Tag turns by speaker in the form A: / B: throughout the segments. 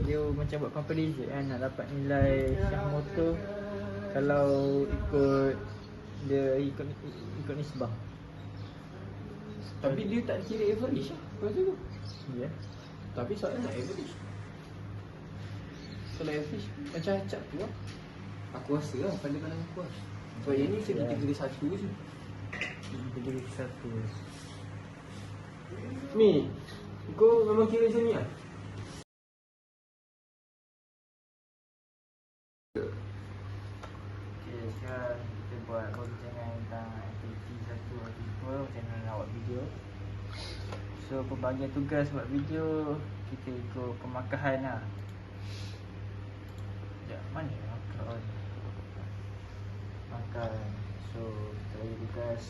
A: Dia macam buat comparison kan, nak dapat nilai syah motor kalau ikut dia ikut nisbah.
B: Tapi dia tak kira average lah masa tu.
A: Ya.
B: Tapi soalan nak average. Kalau average macam acap tu lah. Aku rasa lah pada pandangan aku lah. Sebab yang ni saya kategori 1 je.
A: Kategori 1.
B: Ni, kau memang kira macam ni lah?
A: Okay, sekarang kita buat perbincangan tentang aktiviti 1 atau 2 macam mana nak buat video. So pembagian tugas buat video kita ikut pemakahan lah. Sekejap, mana markah on? Makan. So kita bagi tugas,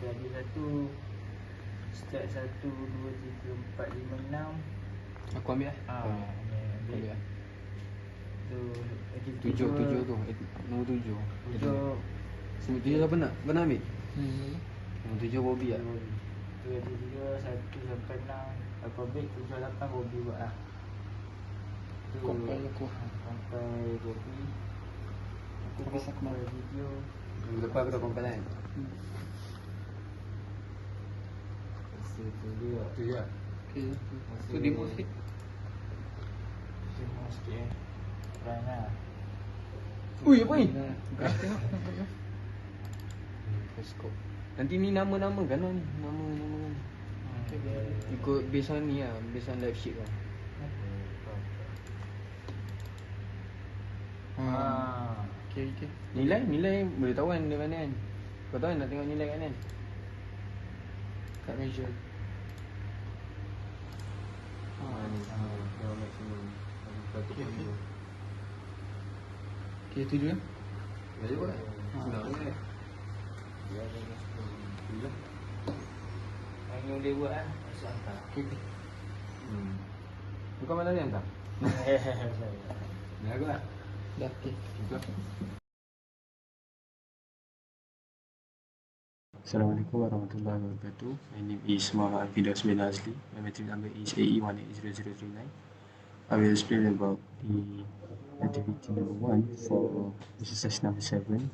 A: kita bagi satu start 1, 2, 3, 4, 5, 6.
B: Aku ambil lah.
A: Ambil
B: lah.
A: Tu aktiviti
B: 7 tu, nombor 7.
A: 7.
B: 7 siapa nak? Kau nak ambil? Nombor 7 Bobby lah.
A: Tu aktiviti 2, 1 sampai 6. Aku ambil 7, 8 Bobby buat lah. Tu
B: Compile aku.
A: sampai Bobby. Aku compile video.
B: Minggu depan aku dah compile kan?
A: Masa tu dia
B: Tu je lah. Okay. Tu demo sikit.
A: Demo sikit Run lah.
B: Ui, apa ni? Tengok. Scope. Nanti ni nama-nama kan ni? Nama-nama kan? Ikut based on ni lah, based on live sheet lah. Okay. Nilai boleh tahu kan dari mana kan? Kau tahu kan nak tengok nilai kat mana? Kat measure. Okay, 7 kan? Boleh buat. Senang kan?
A: Yang boleh buat lah, masuk hantar.
B: Okay. Kau mana ni hantar? Ni aku lah. Dah, okay. Assalamualaikum warahmatullahi wabarakatuh. My name is Muhammad Fidaus bin Azli. My matric number is AE180039. I will explain about the activity number 1 for exercise number 7.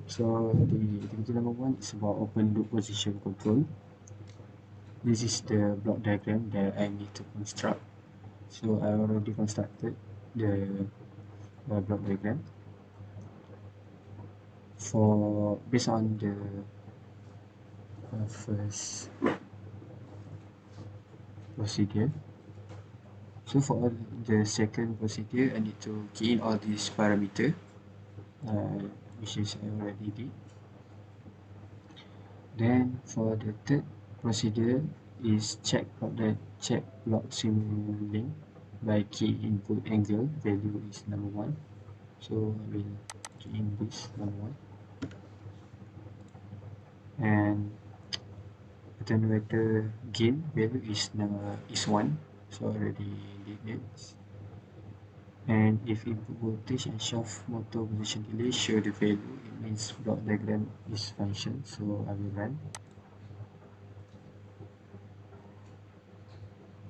B: So the activity number 1 is about open loop position control. This is the block diagram that I need to construct. So I already constructed the block diagram. For based on the first procedure, so for the second procedure I need to key in all these parameter, which is I already did. Then for the third procedure is check block simulating by key input angle value is number 1. So I will key in this number 1. And attenuator gain value is 1, so already did it. And if input voltage and shaft motor position delay show the value, it means block diagram is function, so I will run.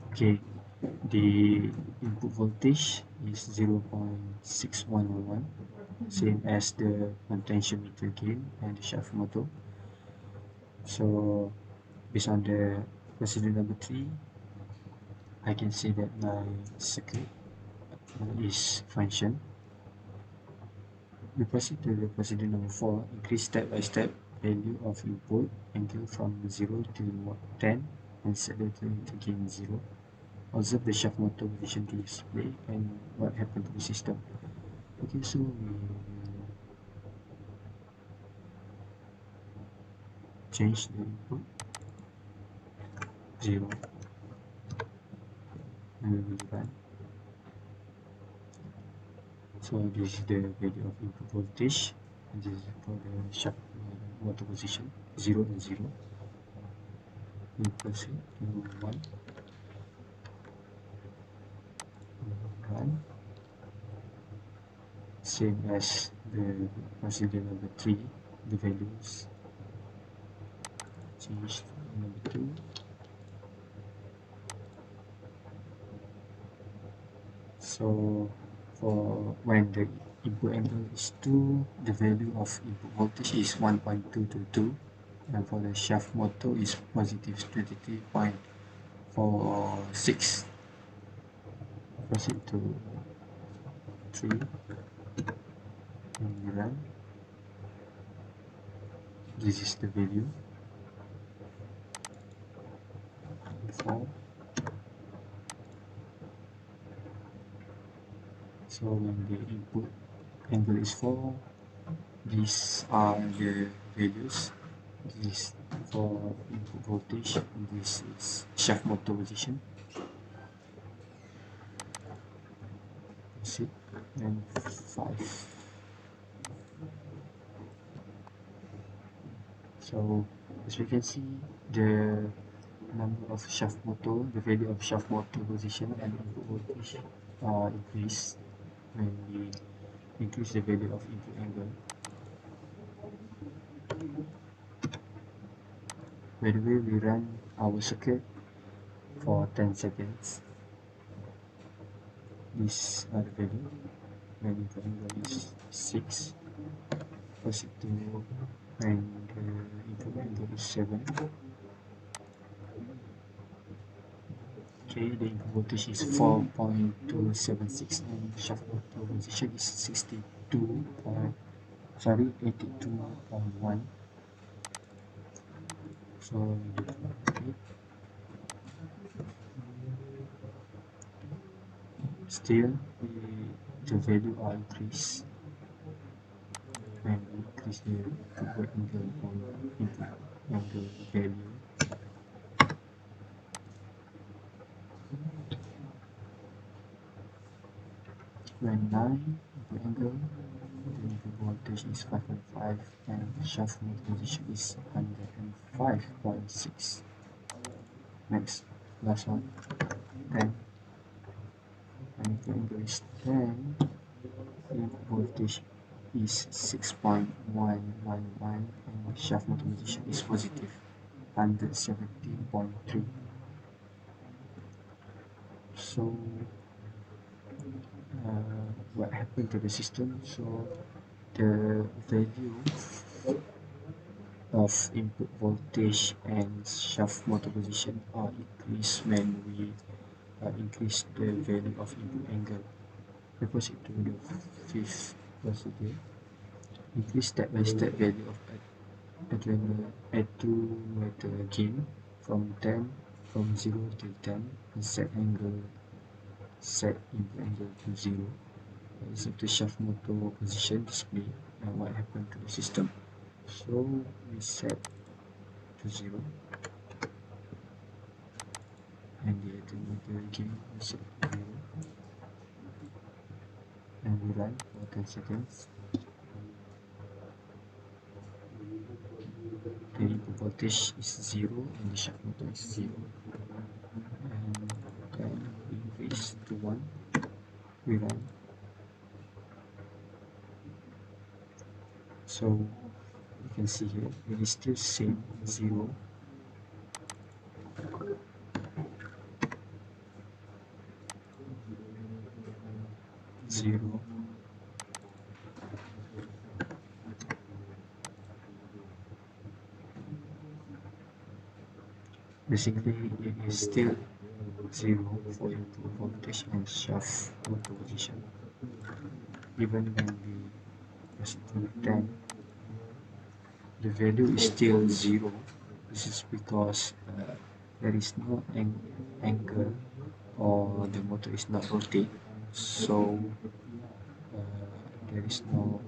B: Okay, the input voltage is 0.6111, same as the potentiometer gain and the shaft motor. So based on the procedure number 3, I can say that my circuit is function. We proceed to the procedure number 4, increase step by step value of input angle from 0 to 10 and set the to gain 0. Observe the shaft motor position to display and what happened to the system. Okay, so we change the input 0 and we will run. So this is the value of input voltage, and this is for the shaft motor position 0 and 0. We proceed to 1. Run. Same as the procedure number 3, the values change to number 2. So for when the input angle is 2, the value of input voltage is 1.222, and for the shaft motor is positive 23.46. Proceed to 3 and we run. This is the value. 4. So when the input angle is 4, these are the values. This is for input voltage, and this is shaft motor position. Proceed. And 5. So as we can see, the number of shaft motor, the value of shaft motor position and input voltage increase when we increase the value of input angle. By the way, we run our circuit for 10 seconds. These are the value. When input angle is 6, proceed to, and input angle is 7. Okay, the input voltage is 4.276 and shaft motor position is 82.1. So okay. Still the value are increased when we increase the input angle and input angle value. When 9 input angle, the input voltage is 5.5 and shaft motor position is 105.6. Next, last one, 10. When input angle is 10, the input voltage is 6.111 and shaft motor position is positive 117.3. So what happened to the system? So the value of input voltage and shaft motor position are increased when we increase the value of input angle. We proceed to the 5th procedure. Increase step-by-step value of attenuator gain from 0 to 10 and set input angle to 0. This is the shaft motor position display and what happened to the system. So we set to 0 and the attenuator gain we set to 0 and we run for 10 seconds. The input voltage is 0 and the shaft motor is 0, and then we increase to 1, we run. So you can see here it is still same 0, basically it is still 0 for input voltage and shaft motor position. Even when we press it to 10, the value is still 0. This is because there is no angle or the motor is not rotating, so there is no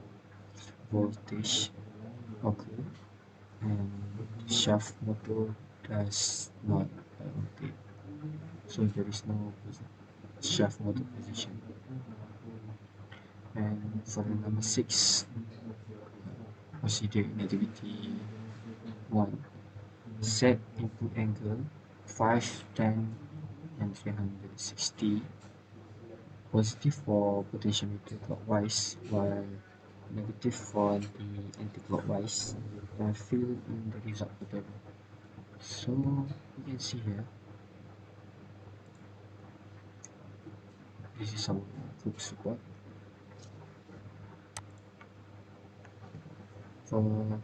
B: voltage occur and the shaft motor does not rotate, so there is no shaft motor position. And for the number 6 procedure in activity 1, set input angle 5, 10 and 360, positive for potentiometer clockwise while negative for the anti-clockwise, and fill in the result table. So you can see here This is our group support. For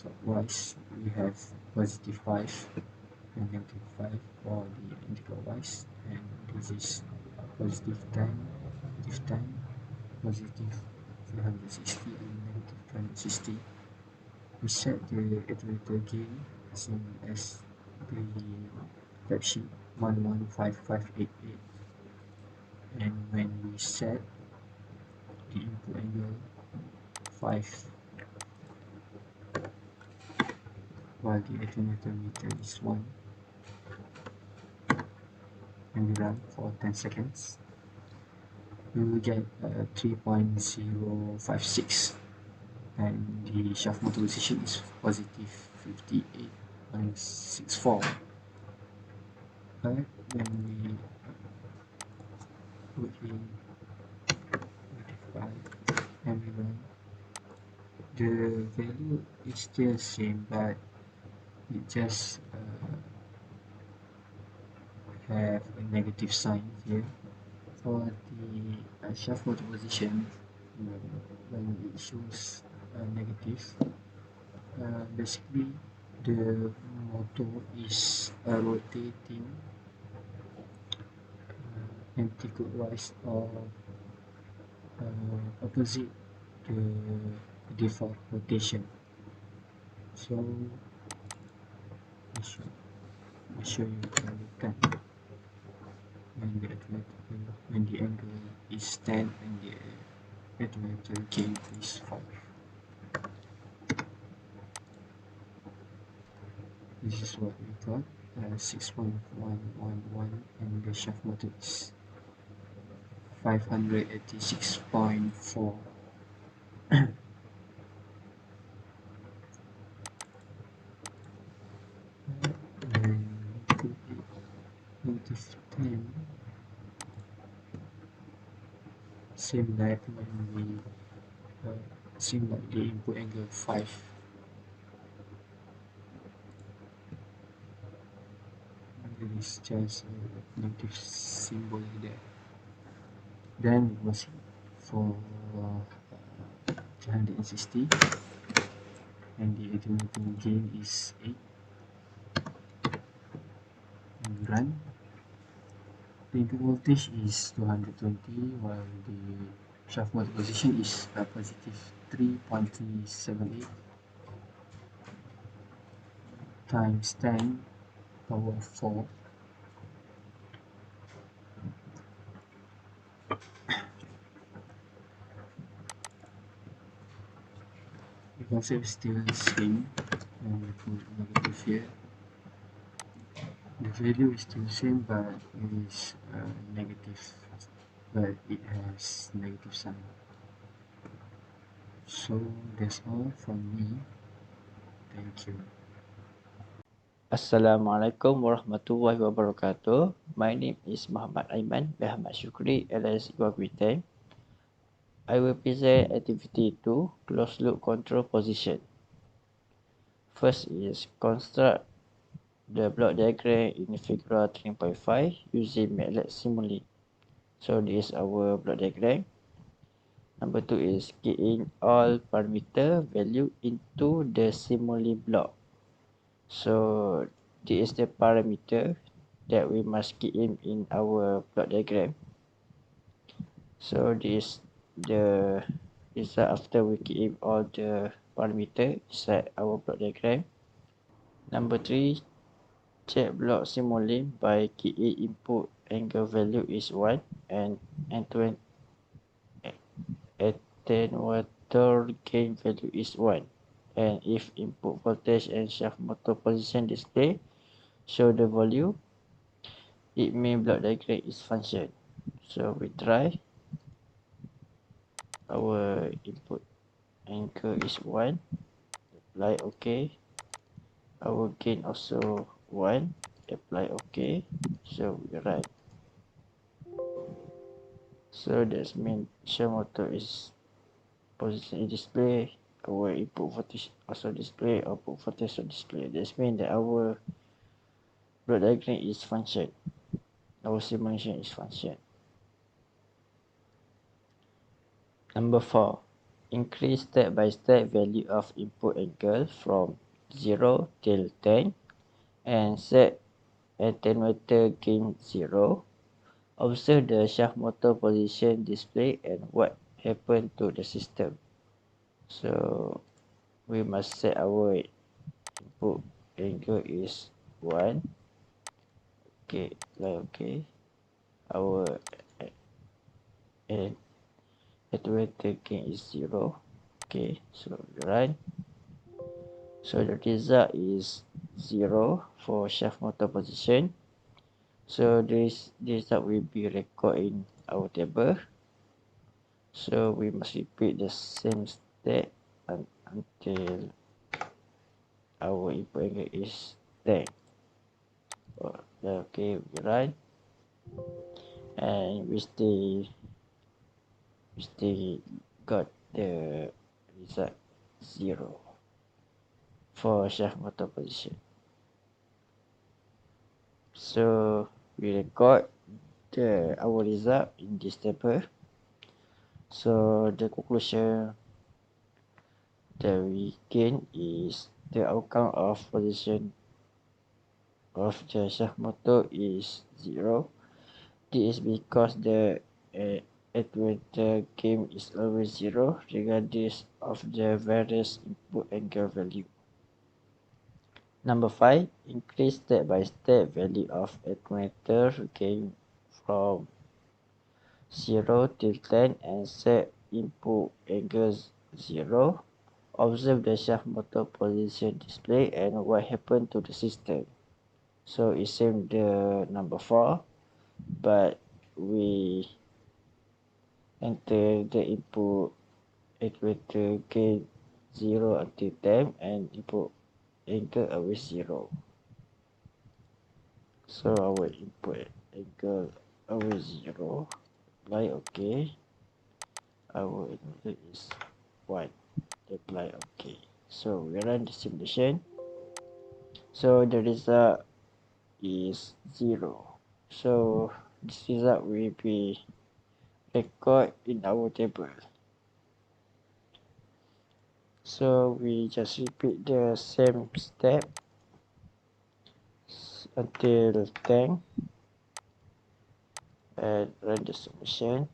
B: clockwise, we have positive 5 and negative 5 for the anti-clockwise, and this is positive 10, negative 10, positive 360 and negative 260. We set the iterator gain same as the fact sheet 115588, and when we set the input angle 5 while the alternator meter is 1, and we run for 10 seconds, we will get 3.056, and the shaft motor position is positive 58.64. But when we put in modify and we run, the value is still same, but it just have a negative sign here for the shaft motor position. When it shows negative, basically the motor is rotating anti-clockwise or opposite the default rotation. So I show you how we can when the angle is 10 and the alternator gain is 5. This is what we got, 6.111, and the shaft motor is 586.4. And negative 10, same like when we same like the input angle 5. There is just a negative symbol there. Then we proceed for 360, and the alternating gain is 8, and run. The input voltage is 220, while the shaft motor position is positive 3.378 times 10 power 4. The concept is still the same, and we put negative here. The value is still the same, but it is negative, but it has negative sign. So that's all from me. Thank you.
C: Assalamualaikum warahmatullahi wabarakatuh. My name is Muhammad Aiman Ahmad Shukri alias UTHM. I will present activity 2, closed loop control position. First is construct the block diagram in figure 3.5 using MATLAB Simulink. So this is our block diagram. Number 2 is key in all parameter value into the Simulink block. So this is the parameter that we must key in our plot diagram. So this the result after we key in all the parameter inside our plot diagram. Number 3, check block Simulink by key in input angle value is 1 and attenuator gain value is 1. And if input voltage and shaft motor position display show the value, it means block diagram is function. So we try. Our input angle is 1. Apply OK. Our gain also 1. Apply OK. So we run. So that means shaft motor is position in display. Our input voltage also display. Output voltage also display. That means that our block diagram is function. Our simulation is function. Number 4. Increase step-by-step value of input angle from 0 till 10 and set attenuator gain 0. Observe the shaft motor position display and what happened to the system. So we must set our input angle is 1. Okay, okay. Our attenuator gain is 0. Okay, so we run. So the result is 0 for shaft motor position. So this result will be recorded in our table. So we must repeat the same step until our input angle is 10. Okay, we run and we still got the result 0 for shaft motor position. So we record our result in this table. So the conclusion that we gain is the outcome of position of the shaft motor is 0. This is because the attenuator gain is always 0 regardless of the various input angle value. Number 5. Increase step-by-step value of attenuator gain from 0 till 10 and set input angle 0. Observe the shaft motor position display and what happened to the system. So it's same the number 4, but we enter the input attenuator gain 0 until 10 and input angle always 0. So our input angle always 0. Apply OK. Our angle is 1. Apply OK. So we run the simulation. So the result is 0. So this result will be recorded in our table. So we just repeat the same step until 10 and run the simulation,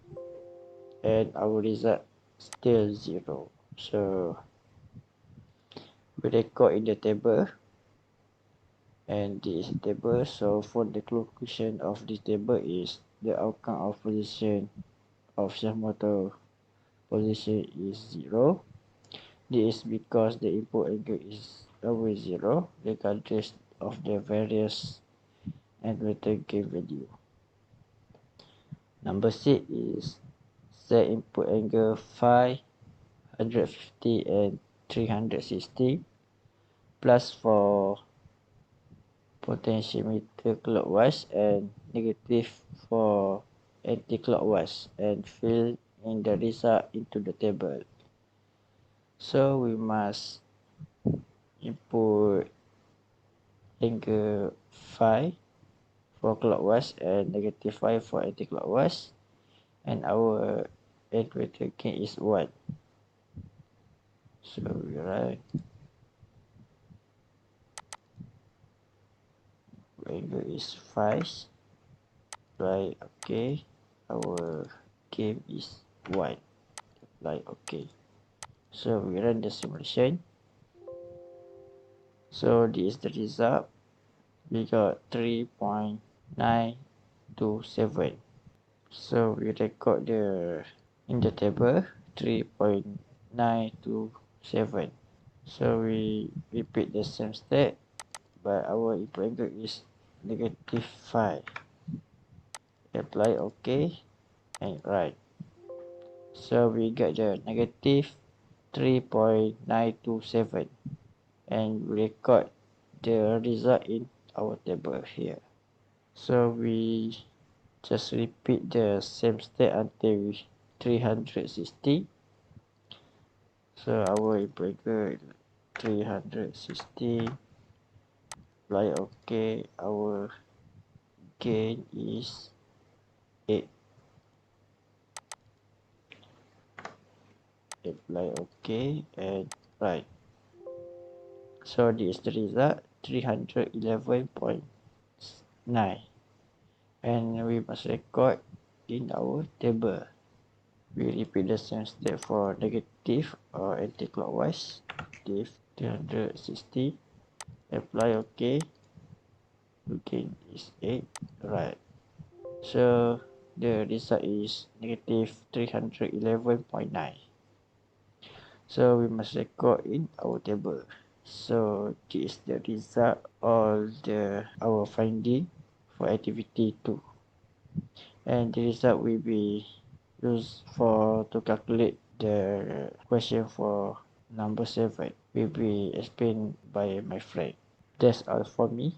C: and our result still 0. So we record in the table, and this table. So for the conclusion of this table is the outcome of position of shaft motor position is 0. This is because the input angle is always 0 regardless of the various attenuator gain value. Number 6 is set input angle 550 and 360 plus for potentiometer clockwise and negative for anti-clockwise, and fill in the result into the table. So we must input angle 5 for clockwise and negative 5 for anti-clockwise, and our attenuator gain is 1. So we write angle is 5. Apply OK. Our gain is 1. Apply OK. So we run the simulation. So this is the result. We got 3.927. So we record in the table 3.927. So we repeat the same step, but our input angle is negative 5. Apply OK and right. So we get the negative 3.927 and record the result in our table here. So we just repeat the same step until 360. So our input angle is 360. Apply OK. Our gain is 8. apply OK and right. So this is the result 311.9, and we must record in our table. We repeat the same step for negative or anti-clockwise. Negative 360, apply OK, again is 8, right. So the result is negative 311.9. So we must record in our table. So this is the result of our finding for activity 2. And the result will be used to calculate the question for number 7 will be explained by my friend. That's all for me.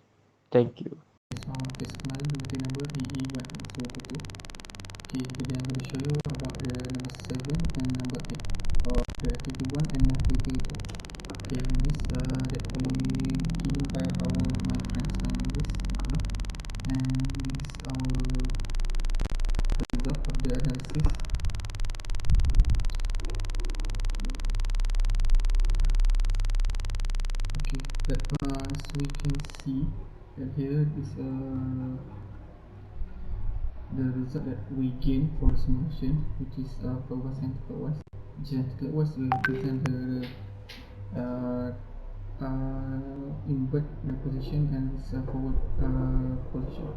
C: Thank you.
D: So this kembali unit number EE102. Okay, today I'm going to show you about the number 7 and number 8 of the activity 1 and activity 2. Okay, in this that we given by my friends in this, and this is our result of the analysis. Okay, that as we can see that here is the result that we gain for this motion, which is clockwise and clockwise. Clockwise will represent the invert the position and forward position.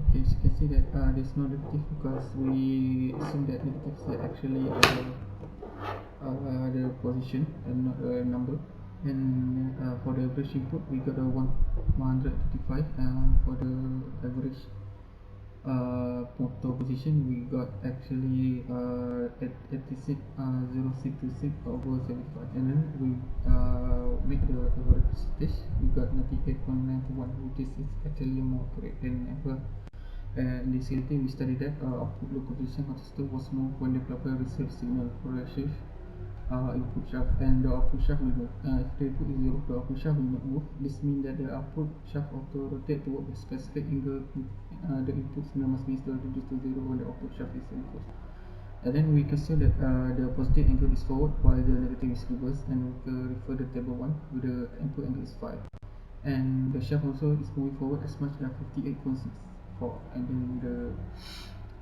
D: Okay, so you can see that there's no negative because we assume that negatives are actually the position and not a number. And for the average input, we got a 135. For the average motor position, we got actually 86 0626 over 75, and then we make the average percentage. We got 98.91, which is actually more correct than ever. And in this unit we studied that output local position consistor was moved when the developer receives signal for a shift input shaft, and the output shaft will move. If the input is 0, the output shaft will not move. This means that the output shaft auto rotate toward a specific angle. The input signal must be reduced to 0 when the output shaft is enclosed. And then we can see that the positive angle is forward while the negative is reverse, and we can refer the table 1 with the input angle is 5. And the shaft also is moving forward as much as 58.64. And then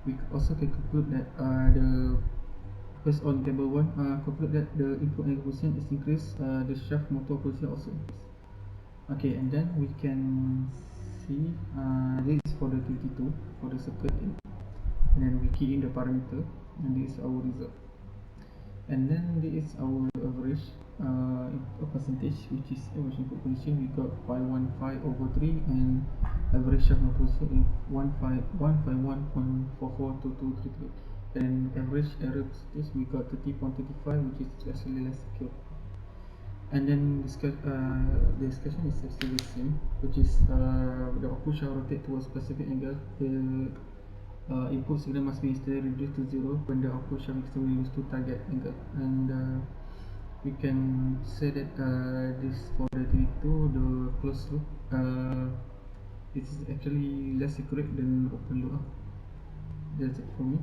D: we also can conclude that based on table 1, conclude that the input angle position is increased, the shaft motor position also increased. Okay, and then we can see this is for the activity 2 for the circuit, and then we key in the parameter, and this is our result. And then this is our average percentage, which is average input position. We got 515 over 3, and average shaft motor position is 151.442233. And average error percentage, we got 30.35, which is actually less secure. And then the discussion is actually the same, which is the output shall rotate to a specific angle. The input signal must be instantly reduced to 0 when the output shall be reduced to target angle. And we can say that this for the T2, the closed loop, it is actually less accurate than open loop. That's it for me.